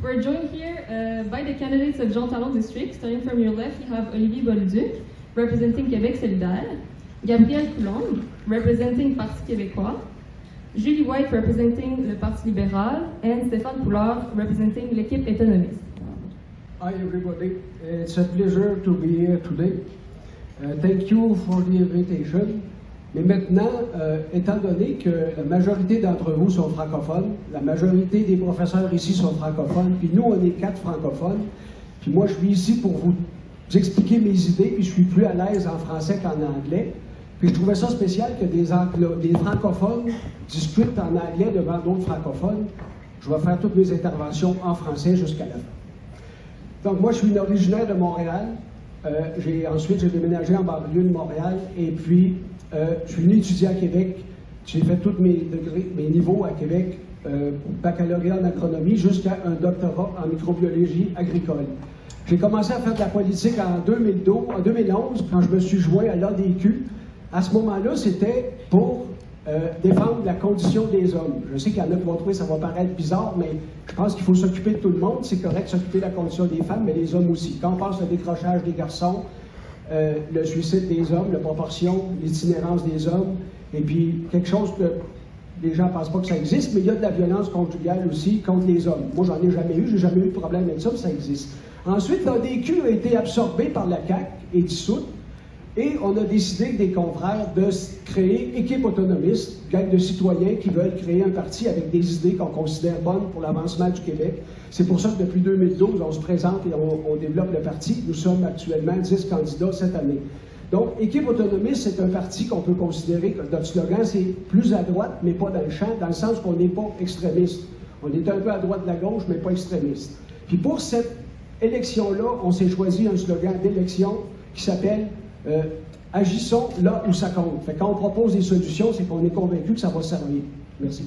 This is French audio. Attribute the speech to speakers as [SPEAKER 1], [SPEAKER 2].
[SPEAKER 1] We're joined here by the candidates of Jean Talon District. Starting from your left, you have Olivier Bolduc, representing Québec solidaire, Gabriel Coulombe, representing Parti québécois, Julie White, representing le Parti libéral, and Stéphane Poulard, representing l'équipe autonomiste.
[SPEAKER 2] Hi everybody, it's a pleasure to be here today. Thank you for the invitation. Mais maintenant, étant donné que la majorité d'entre vous sont francophones, la majorité des professeurs ici sont francophones, puis nous, on est 4 francophones, puis moi, je suis ici pour vous expliquer mes idées, puis je suis plus à l'aise en français qu'en anglais. Puis je trouvais ça spécial que des francophones discutent en anglais devant d'autres francophones. Je vais faire toutes mes interventions en français jusqu'à la fin. Donc moi, je suis originaire de Montréal. Ensuite, j'ai déménagé en banlieue de Montréal, et puis je suis venu étudier à Québec. J'ai fait tous mes niveaux à Québec, baccalauréat en agronomie jusqu'à un doctorat en microbiologie agricole. J'ai commencé à faire de la politique en 2011, quand je me suis joint à l'ADQ. À ce moment-là, c'était pour défendre la condition des hommes. Je sais qu'il y en a qui vont trouver ça va paraître bizarre, mais je pense qu'il faut s'occuper de tout le monde. C'est correct de s'occuper de la condition des femmes, mais les hommes aussi. Quand on pense au décrochage des garçons, le suicide des hommes, la proportion, l'itinérance des hommes, et puis quelque chose que les gens ne pensent pas que ça existe, mais il y a de la violence conjugale aussi contre les hommes. Moi, j'en ai jamais eu, j'ai jamais eu de problème avec ça, mais ça existe. Ensuite, l'ADQ a été absorbé par la CAQ et dissoute, et on a décidé avec des confrères de créer Équipe autonomiste, gang de citoyens qui veulent créer un parti avec des idées qu'on considère bonnes pour l'avancement du Québec. C'est pour ça que depuis 2012, on se présente et on développe le parti. Nous sommes actuellement 10 candidats cette année. Donc, Équipe autonomiste, c'est un parti qu'on peut considérer que notre slogan, c'est plus à droite, mais pas dans le champ, dans le sens qu'on n'est pas extrémiste. On est un peu à droite de la gauche, mais pas extrémiste. Puis pour cette élection-là, on s'est choisi un slogan d'élection qui s'appelle agissons là où ça compte. Fait quand on propose des solutions, c'est qu'on est convaincu que ça va servir. Merci.